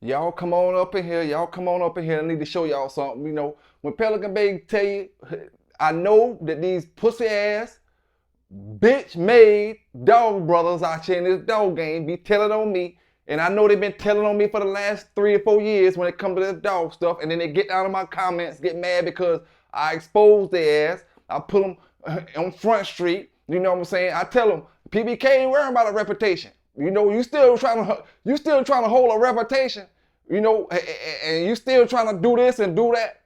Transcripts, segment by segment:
Y'all come on up in here. Y'all come on up in here. I need to show y'all something. When Pelican Bay tell you, I know that these pussy ass, bitch made dog brothers out here in this dog game be telling on me. And I know they've been telling on me for the last 3 or 4 years when it comes to this dog stuff. And then they get down in my comments, get mad because I exposed their ass. I put them on Front Street. You know what I'm saying? I tell them, PBK ain't worrying about a reputation. You still trying to hold a reputation. And you still trying to do this and do that.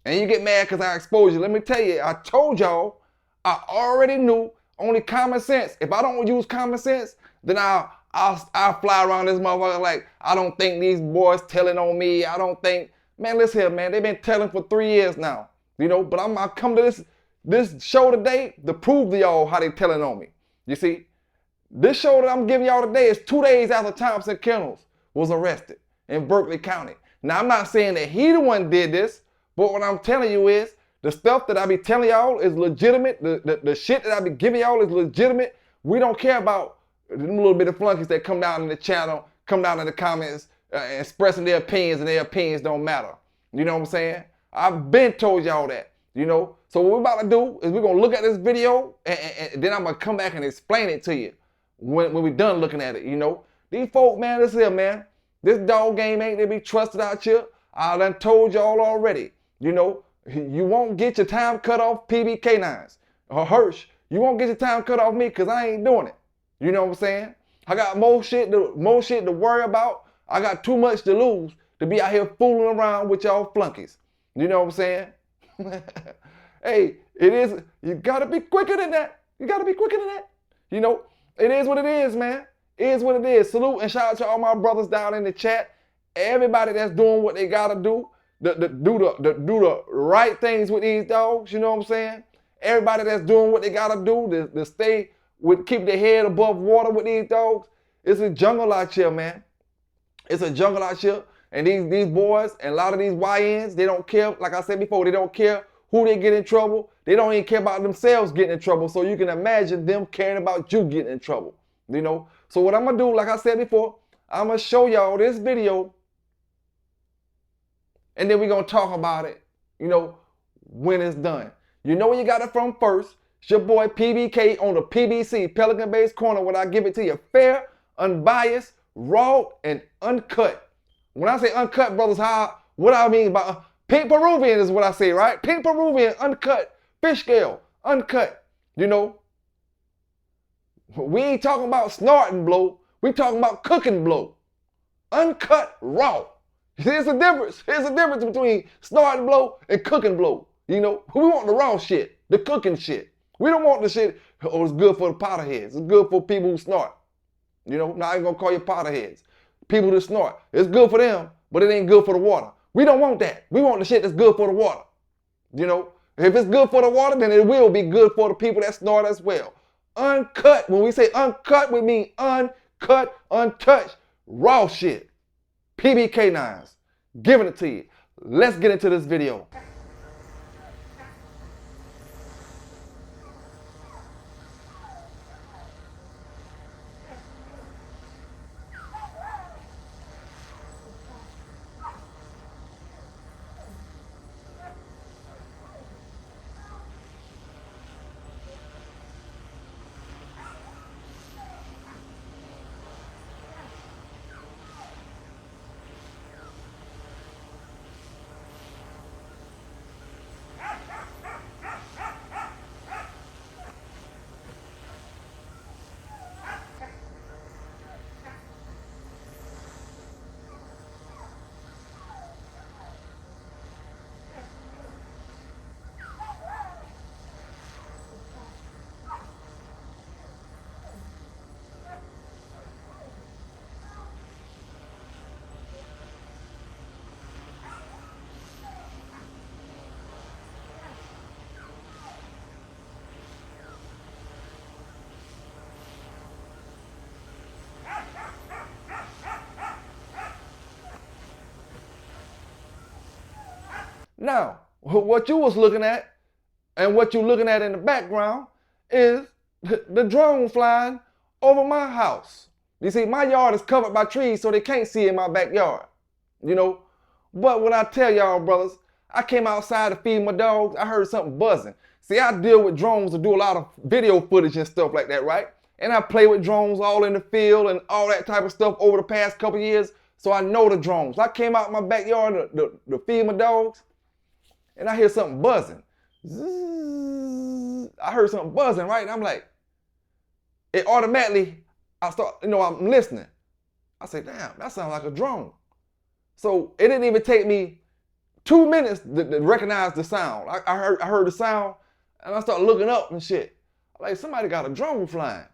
And you get mad because I exposed you. Let me tell you, I told y'all, I already knew. Only common sense. If I don't use common sense, then I'll fly around this motherfucker like I don't think these boys telling on me. I don't think, man, listen here, man. They've been telling for 3 years now. But I come to this show today to prove to y'all how they telling on me. You see, this show that I'm giving y'all today is 2 days after Thompson Kennels was arrested in Berkeley County. Now, I'm not saying that he the one did this, but what I'm telling you is the stuff that I be telling y'all is legitimate. The shit that I be giving y'all is legitimate. We don't care about them little bit of flunkies that come down in the channel, come down in the comments, expressing their opinions, and their opinions don't matter. You know what I'm saying? I've been told y'all that. So what we're about to do is we're going to look at this video, and then I'm going to come back and explain it to you when we're done looking at it. These folk, man, listen here, man. This dog game ain't to be trusted out here. I done told y'all already. You won't get your time cut off PB K9s or Hirsch. You won't get your time cut off me because I ain't doing it. You know what I'm saying? I got more shit to worry about. I got too much to lose to be out here fooling around with y'all flunkies. You know what I'm saying? Hey, you gotta be quicker than that. You gotta be quicker than that. It is what it is, man. It is what it is. Salute and shout out to all my brothers down in the chat. Everybody that's doing what they gotta do, do the right things with these dogs. You know what I'm saying? Everybody that's doing what they gotta do to keep their head above water with these dogs. It's a jungle out here, man. It's a jungle out here. And these boys and a lot of these YNs, they don't care. Like I said before, they don't care who they get in trouble. They don't even care about themselves getting in trouble. So you can imagine them caring about you getting in trouble. So what I'm going to do, like I said before, I'm going to show y'all this video. And then we're going to talk about it, when it's done. You know where you got it from first. It's your boy PBK on the PBC, Pelican Bay's Corner, where I give it to you fair, unbiased, raw, and uncut. When I say uncut, brothers, what I mean by pink Peruvian is what I say, right? Pink Peruvian, uncut, fish scale, uncut. We ain't talking about snorting blow. We talking about cooking blow. Uncut, raw. Here's the difference. Here's the difference between snorting blow and cooking blow. We want the raw shit, the cooking shit. We don't want the shit, it's good for the powderheads. It's good for people who snort. Now I'm gonna call you powderheads. People that snort. It's good for them, but it ain't good for the water. We don't want that. We want the shit that's good for the water. If it's good for the water, then it will be good for the people that snort as well. Uncut. When we say uncut, we mean uncut, untouched, raw shit. PB K9s. Giving it to you. Let's get into this video. Now, what you was looking at and what you're looking at in the background is the drone flying over my house. You see, my yard is covered by trees, so they can't see in my backyard. you know. But when I tell y'all, brothers, I came outside to feed my dogs, I heard something buzzing. See, I deal with drones and do a lot of video footage and stuff like that, right? And I play with drones all in the field and all that type of stuff over the past couple years, so I know the drones. I came out in my backyard to feed my dogs, and I hear something buzzing. Zzz. I heard something buzzing, right? And I'm like, it automatically, I start, I'm listening. I say, damn, that sounds like a drone. So it didn't even take me 2 minutes to recognize the sound. I heard the sound, and I started looking up and shit. Like, somebody got a drone flying.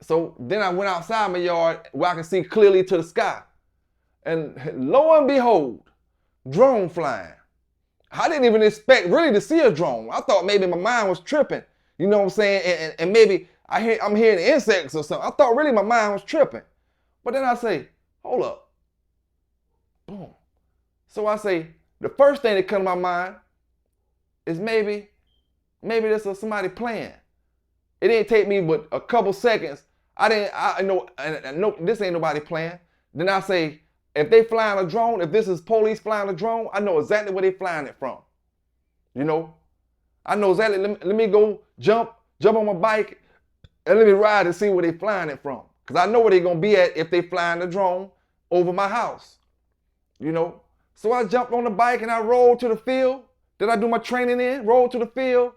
So then I went outside my yard where I can see clearly to the sky. And lo and behold, drone flying. I didn't even expect really to see a drone. I thought maybe my mind was tripping. You know what I'm saying? And maybe I'm hearing insects or something. I thought really my mind was tripping. But then I say, hold up. Boom. So I say, the first thing that comes to my mind is maybe this is somebody playing. It didn't take me but a couple seconds. I know this ain't nobody playing. Then I say, if they flying a drone, if this is police flying a drone, I know exactly where they flying it from. You know, I know exactly. Let me go jump on my bike and let me ride and see where they flying it from. Cause I know where they gonna be at if they flying the drone over my house. You know, so I jumped on the bike and I rolled to the field that I do my training in. Rolled to the field.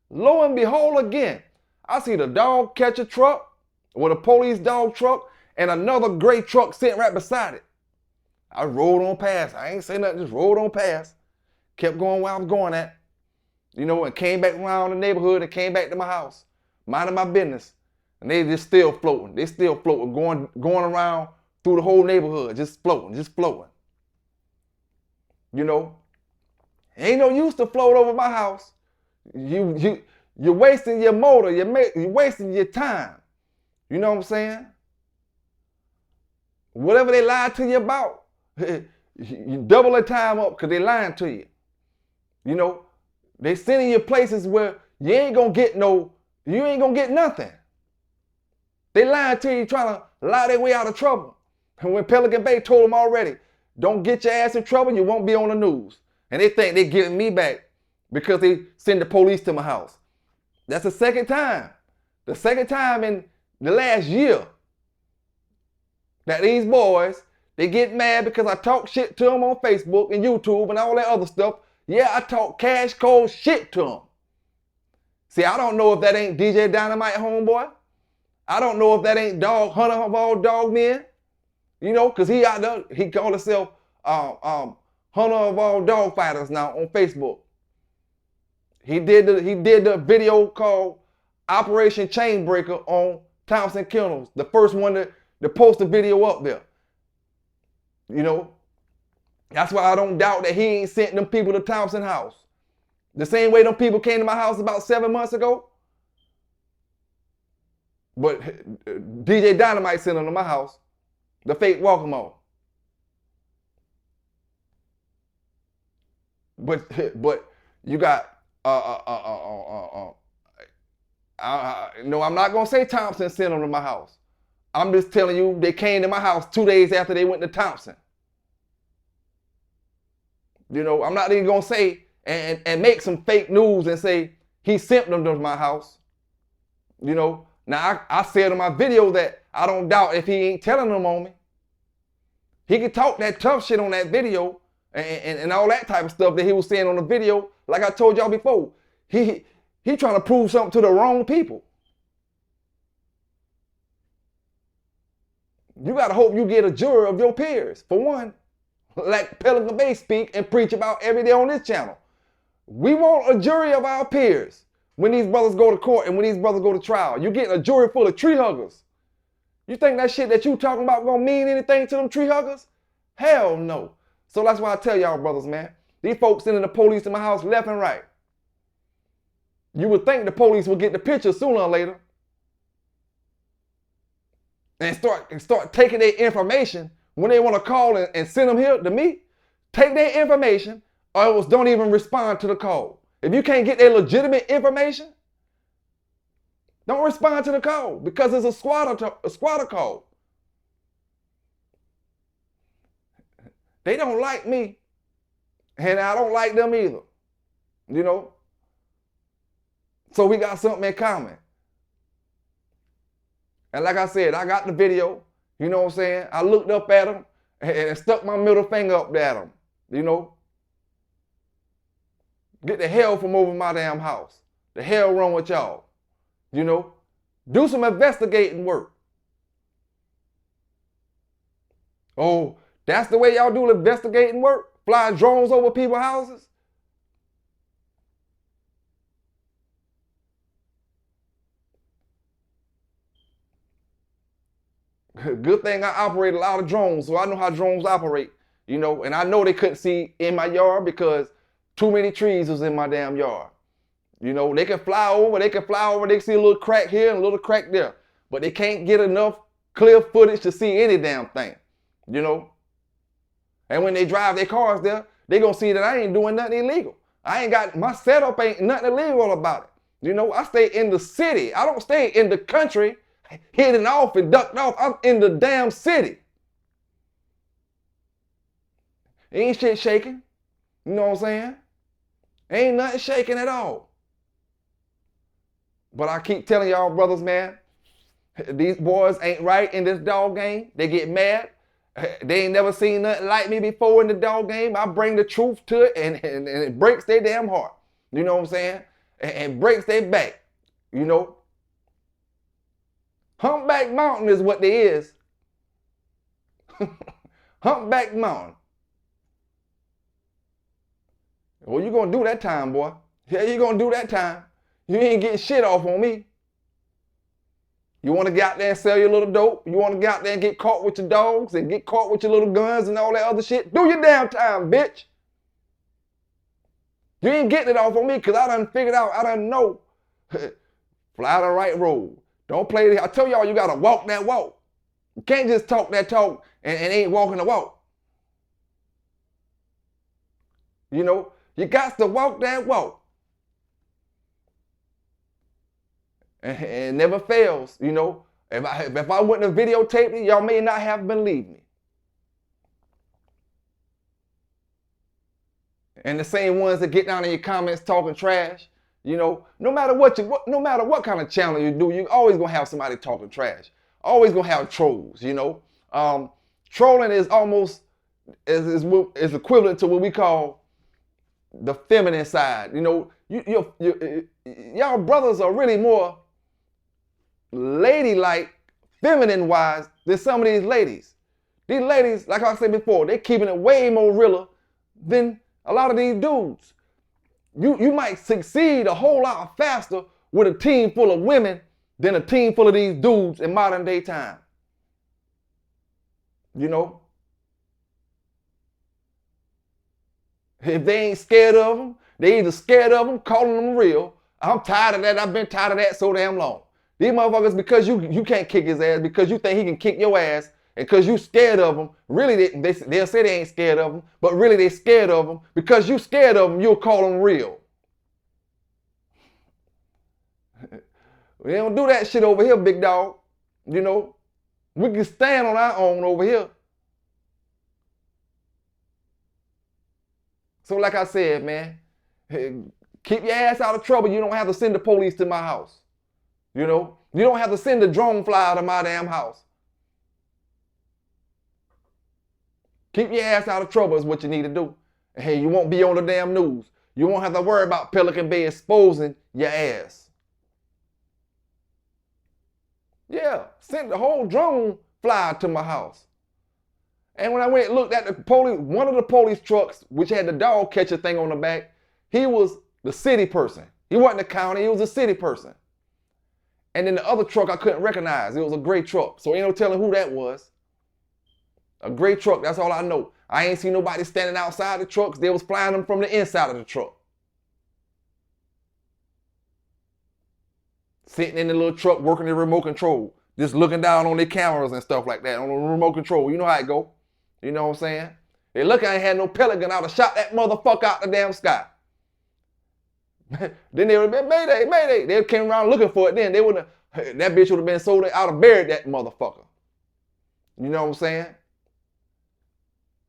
Lo and behold, again, I see the dog catcher truck with a police dog truck and another gray truck sitting right beside it. I rolled on past. I ain't say nothing, just rolled on past. Kept going where I was going at. You know, and came back around the neighborhood and came back to my house. Minding my business. And they just still floating. They still floating, going around through the whole neighborhood, just floating. You know, ain't no use to float over my house. You're wasting your motor. You're wasting your time. You know what I'm saying? Whatever they lied to you about, you double the time up because they lying to you. You know, they sending you places where you ain't gonna get nothing. They lying to you, trying to lie their way out of trouble. And when Pelican Bay told them already, don't get your ass in trouble, you won't be on the news. And they think they getting me back because they send the police to my house. That's the second time. The second time in the last year that these boys, they get mad because I talk shit to them on Facebook and YouTube and all that other stuff. Yeah, I talk cash cold shit to them. See, I don't know if that ain't DJ Dynamite homeboy. I don't know if that ain't Dog Hunter of all dog men. You know, because he out there, he called himself Hunter of all dog fighters now on Facebook. He did the video called Operation Chainbreaker on Thompson Kennels, the first one to post the video up there. You know, that's why I don't doubt that he ain't sent them people to Thompson house. The same way them people came to my house about 7 months ago. But DJ Dynamite sent them to my house, the fake welcome on. But you got no, I'm not gonna say Thompson sent them to my house. I'm just telling you they came to my house 2 days after they went to Thompson. You know, I'm not even gonna say and make some fake news and say he sent them to my house. You know, now I said in my video that I don't doubt if he ain't telling them on me. He could talk that tough shit on that video and all that type of stuff that he was saying on the video. Like I told y'all before, he trying to prove something to the wrong people. You gotta hope you get a jury of your peers. For one, like Pelican Bay speak and preach about every day on this channel. We want a jury of our peers when these brothers go to court and when these brothers go to trial. You getting a jury full of tree huggers. You think that shit that you talking about gonna mean anything to them tree huggers? Hell no. So that's why I tell y'all brothers, man, these folks sending the police to my house left and right. You would think the police would get the picture sooner or later and start taking their information when they want to call and send them here to me. Take their information or else don't even respond to the call. If you can't get their legitimate information, don't respond to the call because it's a squatter call. They don't like me, and I don't like them either. You know? So we got something in common. And like I said, I got the video. You know what I'm saying? I looked up at him and stuck my middle finger up at him. You know? Get the hell from over my damn house. The hell wrong with y'all? You know? Do some investigating work. Oh, that's the way y'all do investigating work? Flying drones over people's houses? Good thing I operate a lot of drones, so I know how drones operate, you know, and I know they couldn't see in my yard because too many trees was in my damn yard. You know, they can fly over, they can see a little crack here and a little crack there, but they can't get enough clear footage to see any damn thing, you know. And when they drive their cars there, they gonna see that I ain't doing nothing illegal. My setup ain't nothing illegal about it. You know, I stay in the city. I don't stay in the country hidden off and ducked off. I'm in the damn city. Ain't shit shaking. You know what I'm saying? Ain't nothing shaking at all. But I keep telling y'all brothers, man, these boys ain't right in this dog game. They get mad. They ain't never seen nothing like me before in the dog game. I bring the truth to it and it breaks their damn heart. You know what I'm saying? And breaks their back. You know? Humpback Mountain is what they is. Humpback Mountain. Well, you gonna do that time, boy. Yeah, you gonna do that time. You ain't getting shit off on me. You want to get out there and sell your little dope? You want to get out there and get caught with your dogs and get caught with your little guns and all that other shit? Do your damn time, bitch. You ain't getting it off on me because I done figured out, I done know. Fly the right road. Don't play. I tell y'all, you got to walk that walk. You can't just talk that talk and ain't walking the walk. You know, you got to walk that walk. And it never fails, you know. If I wouldn't have videotaped it, y'all may not have believed me. And the same ones that get down in your comments talking trash, you know, no matter what kind of channel you do, you always gonna have somebody talking trash. Always gonna have trolls, you know. Trolling is almost is equivalent to what we call the feminine side. You know, y'all brothers are really more ladylike, feminine-wise than some of these ladies. These ladies, like I said before, they're keeping it way more realer than a lot of these dudes. You might succeed a whole lot faster with a team full of women than a team full of these dudes in modern day time. You know? If they ain't scared of them, they either scared of them, calling them real. I'm tired of that. I've been tired of that so damn long. These motherfuckers, because you can't kick his ass, because you think he can kick your ass, and because you scared of him, really they'll say they ain't scared of him, but really they scared of him. Because you scared of him, you'll call them real. We don't do that shit over here, big dog. You know, we can stand on our own over here. So like I said, man, keep your ass out of trouble. You don't have to send the police to my house. You know, you don't have to send a drone fly to my damn house. Keep your ass out of trouble is what you need to do. Hey, you won't be on the damn news. You won't have to worry about Pelican Bay exposing your ass. Yeah, send the whole drone fly to my house. And when I went and looked at the police, one of the police trucks, which had the dog catcher thing on the back, he was the city person. He wasn't the county, he was a city person. And then the other truck I couldn't recognize. It was a gray truck. So ain't no telling who that was. A gray truck, that's all I know. I ain't seen nobody standing outside the trucks. They was flying them from the inside of the truck. Sitting in the little truck working the remote control. Just looking down on their cameras and stuff like that, on the remote control. You know how it go. You know what I'm saying? They look, I ain't had no Pelican. I would have shot that motherfucker out the damn sky. Then they would have been, Mayday, Mayday. They came around looking for it then. They would have, that bitch would have been sold. I would have buried that motherfucker. You know what I'm saying?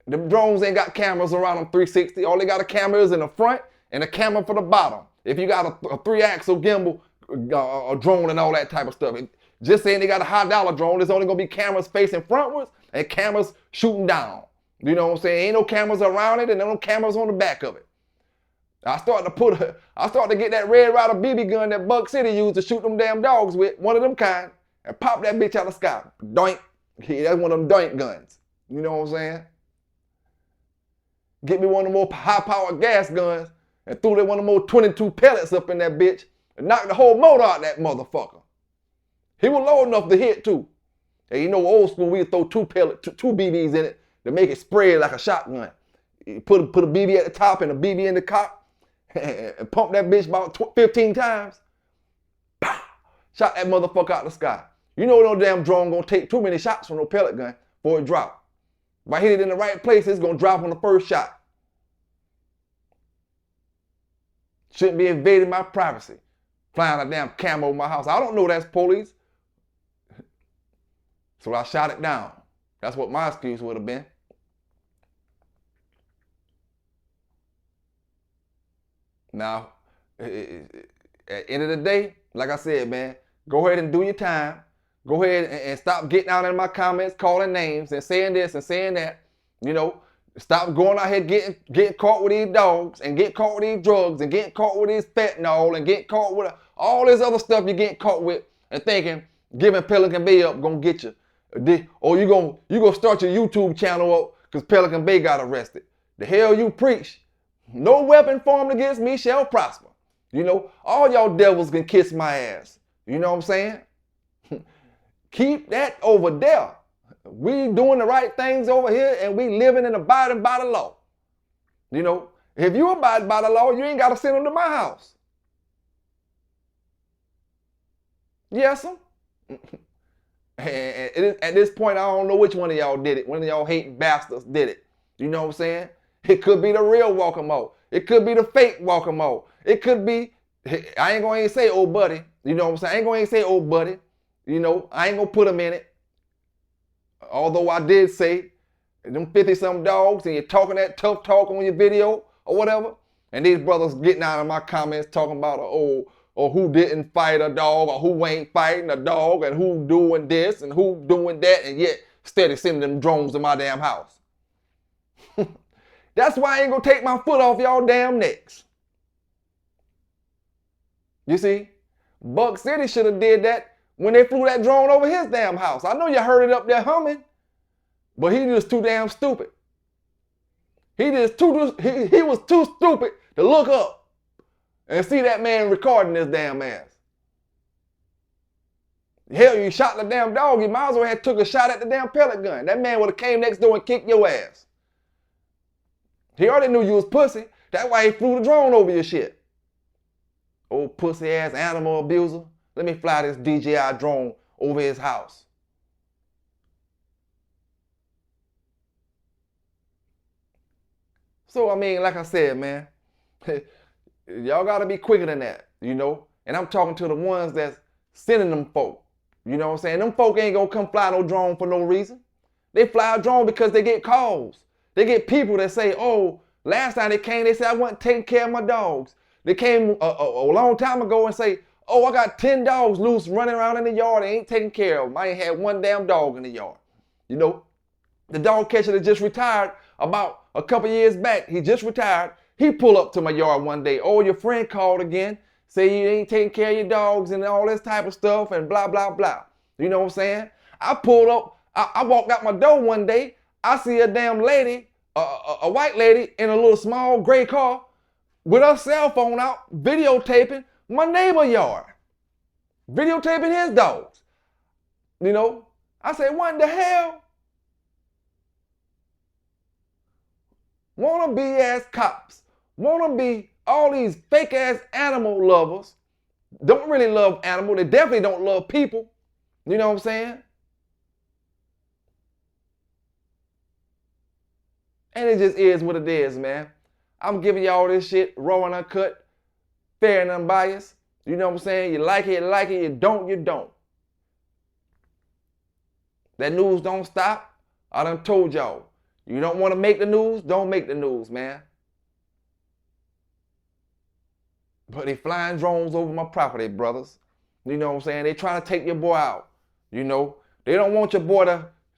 The drones ain't got cameras around them 360. All they got a camera is in the front and a camera for the bottom. If you got a 3-axle gimbal a drone and all that type of stuff. Just saying they got a $high drone, there's only gonna be cameras facing frontwards and cameras shooting down. You know what I'm saying? Ain't no cameras around it and no cameras on the back of it. I started to get that Red Ryder BB gun that Buck City used to shoot them damn dogs with, one of them kind, and pop that bitch out of the sky. Doink. That's one of them doink guns. You know what I'm saying? Get me one of the more high-powered gas guns and threw that one of the more 22 pellets up in that bitch and knocked the whole motor out that motherfucker. He was low enough to hit too. And you know, old school, we'd throw two BBs in it to make it spread like a shotgun. You put a BB at the top and a BB in the cock and pump that bitch about 15 times. Pow! Shot that motherfucker out the sky. You know no damn drone gonna take too many shots from no pellet gun before it drop. If I hit it in the right place, it's gonna drop on the first shot. Shouldn't be invading my privacy. Flying a damn camo over my house. I don't know that's police. So I shot it down. That's what my excuse would have been. Now, at the end of the day, like I said, man, go ahead and do your time. Go ahead and stop getting out in my comments, calling names and saying this and saying that. You know, stop going out here getting caught with these dogs and getting caught with these drugs and getting caught with this fentanyl and getting caught with all this other stuff you're getting caught with and thinking giving Pelican Bay up gonna get you. Or you gonna start your YouTube channel up because Pelican Bay got arrested. The hell you preach. No weapon formed against me shall prosper. You know, all y'all devils can kiss my ass. You know what I'm saying? Keep that over there. We doing the right things over here and we living and abiding by the law. You know, if you abide by the law, you ain't got to send them to my house. Yes, sir. And at this point, I don't know which one of y'all did it. One of y'all hating bastards did it. You know what I'm saying? It could be the real Walkamo. It could be the fake Walkamo. It could be, I ain't going to say old buddy. You know what I'm saying? I ain't going to say old buddy. You know, I ain't going to put him in it. Although I did say, them 50-something dogs and you're talking that tough talk on your video or whatever. And these brothers getting out of my comments talking about, or who didn't fight a dog or who ain't fighting a dog and who doing this and who doing that and yet steady sending them drones to my damn house. That's why I ain't gonna take my foot off y'all damn necks. You see, Buck City should have did that when they flew that drone over his damn house. I know you heard it up there humming, but he just too damn stupid. He was too stupid to look up and see that man recording his damn ass. Hell, you shot the damn dog, you might as well have took a shot at the damn pellet gun. That man would have came next door and kicked your ass. He already knew you was pussy. That's why he flew the drone over your shit. Old pussy ass animal abuser. Let me fly this DJI drone over his house. So, I mean, like I said, man, y'all got to be quicker than that, you know? And I'm talking to the ones that's sending them folk. You know what I'm saying? Them folk ain't going to come fly no drone for no reason. They fly a drone because they get calls. They get people that say, oh, last time they came, they said I wasn't taking care of my dogs. They came a long time ago and say, oh, I got 10 dogs loose running around in the yard. They ain't taking care of them. I ain't had one damn dog in the yard. You know, the dog catcher that just retired about a couple years back, he just retired. He pulled up to my yard one day. Oh, your friend called again. Say you ain't taking care of your dogs and all this type of stuff and blah, blah, blah. You know what I'm saying? I pulled up. I walked out my door one day. I see a damn lady, a white lady in a little small gray car with her cell phone out, videotaping my neighbor yard. Videotaping his dogs. You know, I say, what in the hell? Wanna be ass cops. Wanna be all these fake ass animal lovers. Don't really love animals. They definitely don't love people. You know what I'm saying? And it just is what it is, man. I'm giving y'all this shit raw and uncut, fair and unbiased. You know what I'm saying? You like it, you don't, you don't. That news don't stop. I done told y'all. You don't want to make the news? Don't make the news, man. But they flying drones over my property, brothers. You know what I'm saying? They trying to take your boy out. You know, they don't want your boy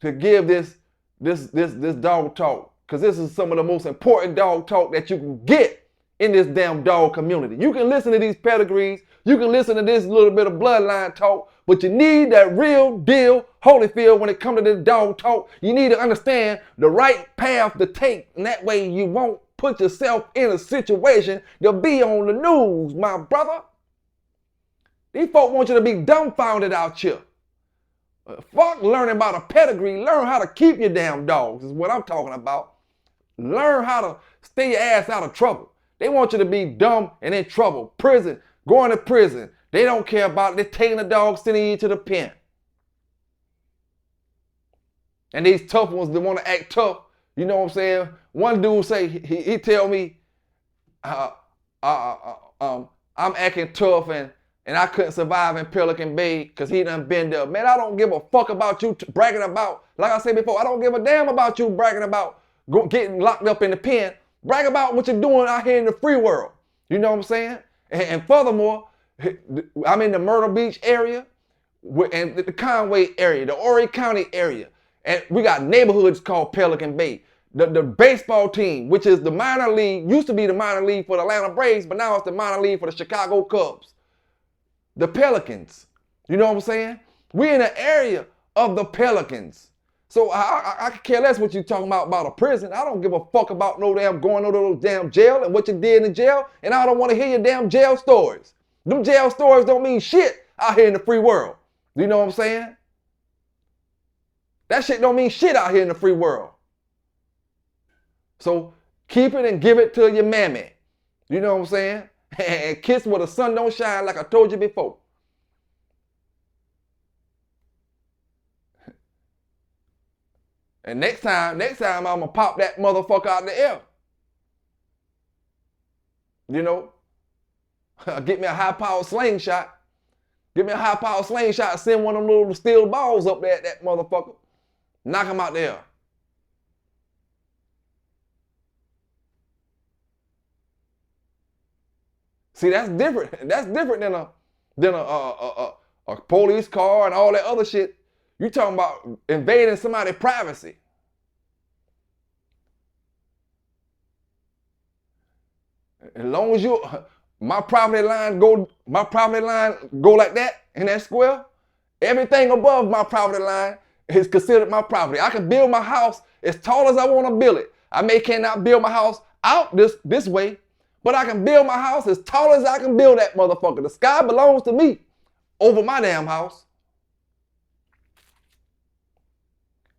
to give this dog talk. Because this is some of the most important dog talk that you can get in this damn dog community. You can listen to these pedigrees. You can listen to this little bit of bloodline talk. But you need that real deal Holyfield when it comes to this dog talk. You need to understand the right path to take. And that way you won't put yourself in a situation to be on the news, my brother. These folk want you to be dumbfounded out here. Fuck learning about a pedigree. Learn how to keep your damn dogs is what I'm talking about. Learn how to stay your ass out of trouble. They want you to be dumb and in trouble. Prison, going to prison. They don't care about it. They're taking the dog, sending you to the pen. And these tough ones, they want to act tough. You know what I'm saying? One dude say, he tell me, I'm acting tough and I couldn't survive in Pelican Bay because he done been there. Man, I don't give a fuck about you bragging about, like I said before, I don't give a damn about you bragging about getting locked up in the pen. Brag about what you're doing out here in the free world. You know what I'm saying? And furthermore, I'm in the Myrtle Beach area and the Conway area, the Horry County area. And we got neighborhoods called Pelican Bay. The baseball team, which is the minor league, used to be the minor league for the Atlanta Braves, but now it's the minor league for the Chicago Cubs. The Pelicans. You know what I'm saying? We're in the area of the Pelicans. So I could care less what you talking about a prison. I don't give a fuck about no damn going to no damn jail and what you did in jail. And I don't want to hear your damn jail stories. Them jail stories don't mean shit out here in the free world. You know what I'm saying? That shit don't mean shit out here in the free world. So keep it and give it to your mammy. You know what I'm saying? And kiss where the sun don't shine, like I told you before. And next time I'm gonna pop that motherfucker out the air. You know? Get me a high-powered slingshot. Get me a high-powered slingshot, send one of them little steel balls up there at that motherfucker. Knock him out there. See, that's different. That's different than a police car and all that other shit. You talking about invading somebody's privacy. As long as my property line go like that in that square, everything above my property line is considered my property. I can build my house as tall as I want to build it. I cannot build my house out this way, but I can build my house as tall as I can build that motherfucker. The sky belongs to me over my damn house.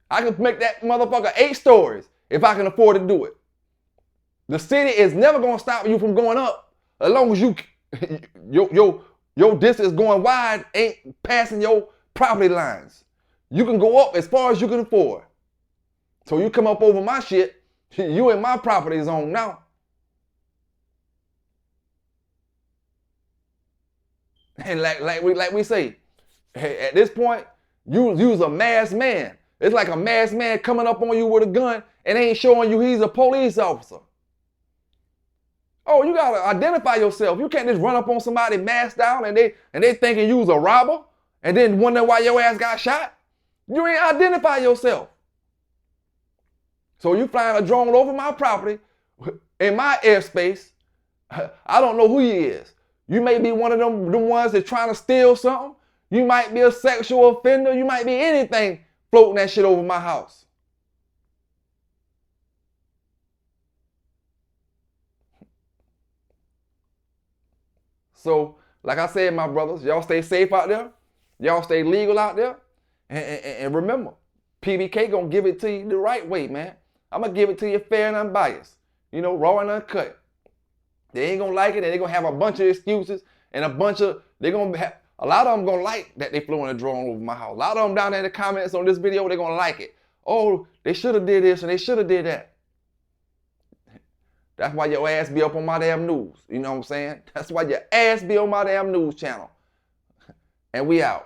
I can make that motherfucker 8 stories if I can afford to do it. The city is never going to stop you from going up as long as your distance going wide ain't passing your property lines. You can go up as far as you can afford. So you come up over my shit, you in my property zone now. And like we say, at this point, you's a masked man. It's like a masked man coming up on you with a gun and ain't showing you he's a police officer. Oh, you gotta identify yourself. You can't just run up on somebody masked down and they thinking you's a robber and then wonder why your ass got shot. You ain't identify yourself. So you flying a drone over my property in my airspace. I don't know who you is. You may be one of them ones that's trying to steal something. You might be a sexual offender. You might be anything floating that shit over my house. So, like I said, my brothers, y'all stay safe out there. Y'all stay legal out there. And remember, PBK gonna give it to you the right way, man. I'm gonna give it to you fair and unbiased. You know, raw and uncut. They ain't gonna like it, and they gonna have a bunch of excuses and a lot of them gonna like that they flew in a drone over my house. A lot of them down there in the comments on this video, they're gonna like it. Oh, they should have did this and they should have did that. That's why your ass be up on my damn news. You know what I'm saying? That's why your ass be on my damn news channel. And we out.